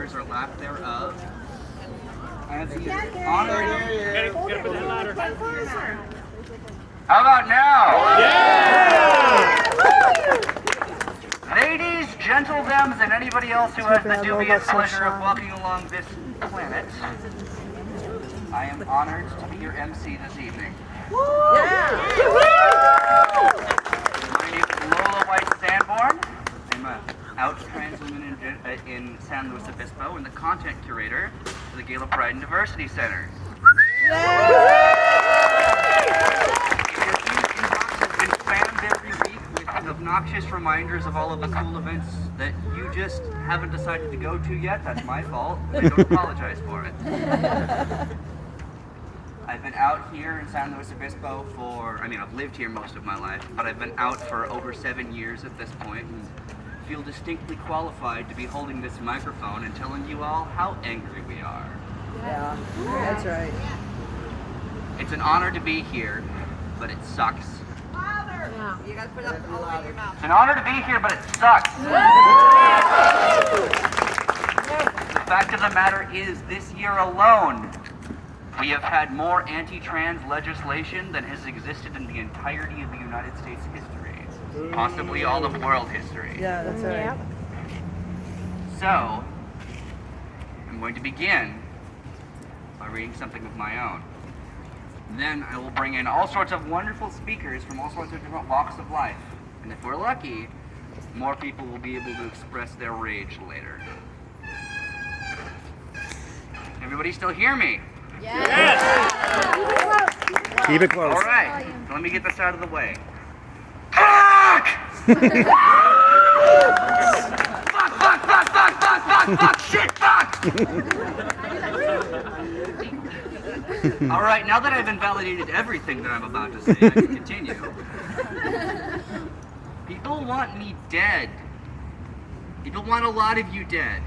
honors or lack thereof. I have the honor. How about now? Yeah! Ladies, gentlemen, and anybody else who has the dubious pleasure of walking along this planet, I am honored to be your MC this evening. Yeah. My name is Lola White-Sanborn. I'm an out trans woman in San Luis Obispo and the content curator for the Gala Pride and Diversity Center. Been spammed every week with obnoxious reminders of all of the cool events that you just haven't decided to go to yet. That's my fault. I don't apologize for it. I've been out here in San Luis Obispo I've lived here most of my life, but I've been out for over 7 years at this point and feel distinctly qualified to be holding this microphone and telling you all how angry we are. Yeah, that's right. It's an honor to be here, but it sucks. Yeah. You gotta put it up all the way to your mouth. It's an honor to be here, but it sucks. The fact of the matter is, this year alone, we have had more anti-trans legislation than has existed in the entirety of the United States history, possibly all of world history. Yeah, that's right. Yeah. So, I'm going to begin by reading something of my own. Then I will bring in all sorts of wonderful speakers from all sorts of different walks of life. And if we're lucky, more people will be able to express their rage later. Everybody still hear me? Yes. Keep it close. All right, so let me get this out of the way. Fuck! Fuck, shit, fuck! All right, now that I've invalidated everything that I'm about to say, I can continue. People want me dead. People want a lot of you dead.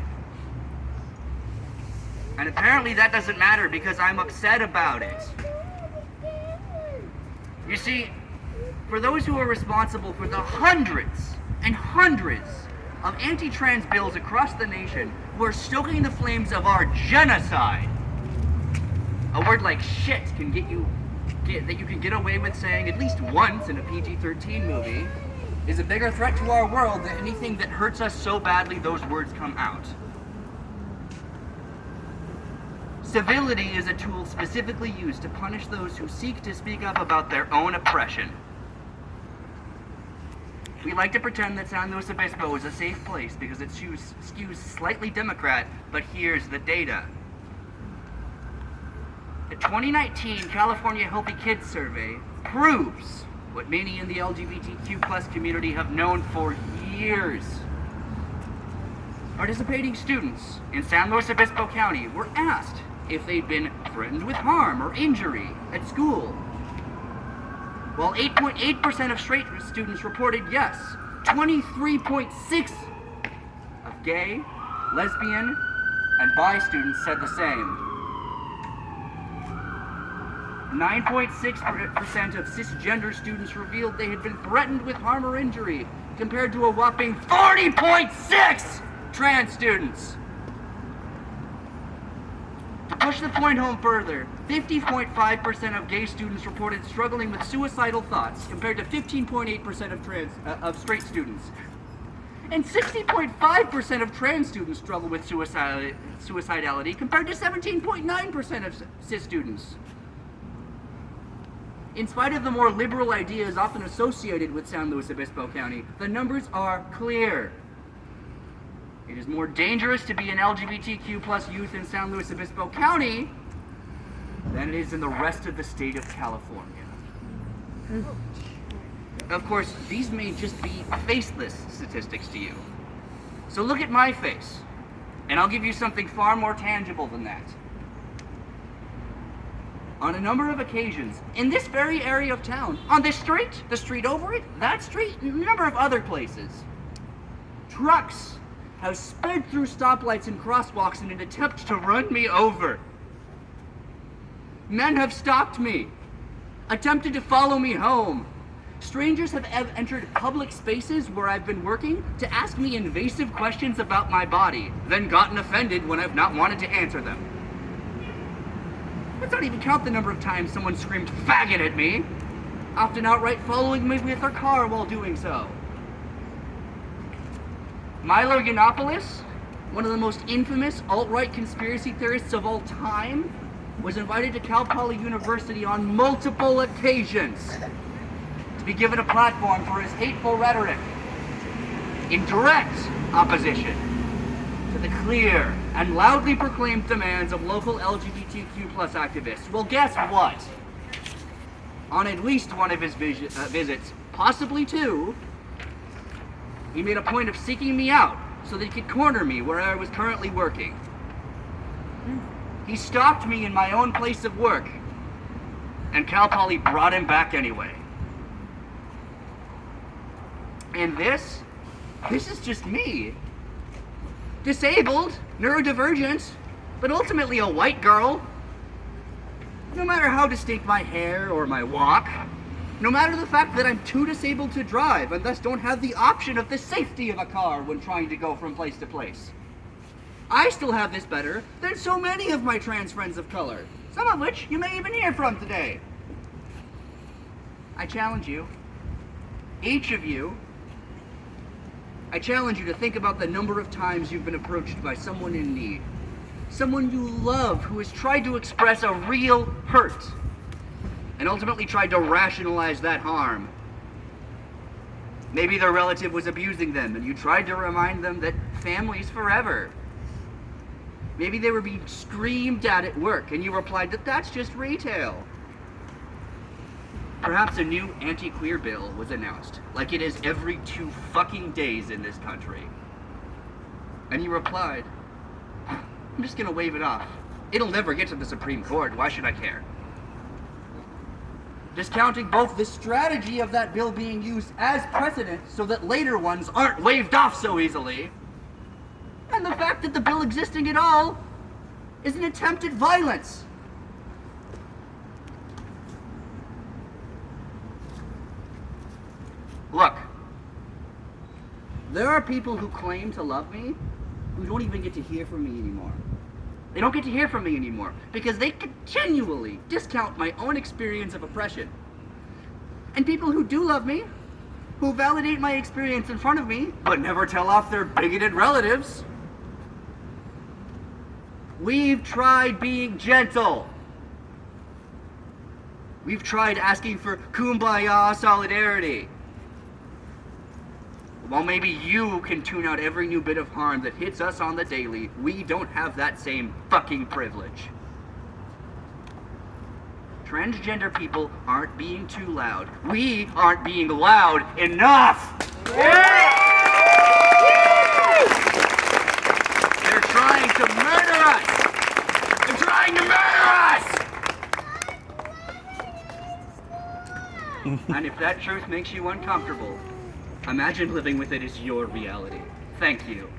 And apparently that doesn't matter because I'm upset about it. You see, for those who are responsible for the hundreds and hundreds of anti-trans bills across the nation who are stoking the flames of our genocide, a word like shit can that you can get away with saying at least once in a PG-13 movie, is a bigger threat to our world than anything that hurts us so badly those words come out. Civility is a tool specifically used to punish those who seek to speak up about their own oppression. We like to pretend that San Luis Obispo is a safe place because it skews slightly Democrat, but here's the data. The 2019 California Healthy Kids Survey proves what many in the LGBTQ+ community have known for years. Participating students in San Luis Obispo County were asked if they'd been threatened with harm or injury at school. While 8.8% of straight students reported yes, 23.6% of gay, lesbian, and bi students said the same. 9.6% of cisgender students revealed they had been threatened with harm or injury, compared to a whopping 40.6% trans students. To push the point home further, 50.5% of gay students reported struggling with suicidal thoughts, compared to 15.8% of straight students. And 60.5% of trans students struggle with suicidality, compared to 17.9% of cis students. In spite of the more liberal ideas often associated with San Luis Obispo County, the numbers are clear. It is more dangerous to be an LGBTQ+ youth in San Luis Obispo County than it is in the rest of the state of California. Of course, these may just be faceless statistics to you. So look at my face, and I'll give you something far more tangible than that. On a number of occasions, in this very area of town, on this street, the street over it, that street, and a number of other places, trucks have sped through stoplights and crosswalks in an attempt to run me over. Men have stopped me, attempted to follow me home, Strangers have entered public spaces where I've been working to ask me invasive questions about my body, then gotten offended when I've not wanted to answer them. Let's not even count the number of times someone screamed faggot at me, often outright following me with their car while doing so. Milo Yiannopoulos, one of the most infamous alt-right conspiracy theorists of all time, was invited to Cal Poly University on multiple occasions to be given a platform for his hateful rhetoric in direct opposition to the clear and loudly proclaimed demands of local LGBTQ+ activists. Well, guess what? On at least one of his visits, possibly two, he made a point of seeking me out so that he could corner me where I was currently working. He stopped me in my own place of work, and Cal Poly brought him back anyway. And this is just me. Disabled, neurodivergent, but ultimately a white girl. No matter how distinct my hair or my walk, no matter the fact that I'm too disabled to drive and thus don't have the option of the safety of a car when trying to go from place to place, I still have this better than so many of my trans friends of color, some of which you may even hear from today. I challenge you, each of you, I challenge you to think about the number of times you've been approached by someone in need, someone you love who has tried to express a real hurt, and ultimately tried to rationalize that harm. Maybe their relative was abusing them, and you tried to remind them that family's forever. Maybe they were being screamed at work, and you replied that that's just retail. Perhaps a new anti-queer bill was announced, like it is every 2 fucking days in this country. And you replied, I'm just gonna wave it off. It'll never get to the Supreme Court, why should I care? Discounting both the strategy of that bill being used as precedent so that later ones aren't waved off so easily, and the fact that the bill existing at all is an attempt at violence. Look, there are people who claim to love me who don't even get to hear from me anymore. They don't get to hear from me anymore because they continually discount my own experience of oppression. And people who do love me, who validate my experience in front of me, but never tell off their bigoted relatives. We've tried being gentle. We've tried asking for kumbaya solidarity. While maybe you can tune out every new bit of harm that hits us on the daily, we don't have that same fucking privilege. Transgender people aren't being too loud. We aren't being loud enough! Yeah! They're trying to murder us! They're trying to murder us! And if that truth makes you uncomfortable, imagine living with it as your reality. Thank you.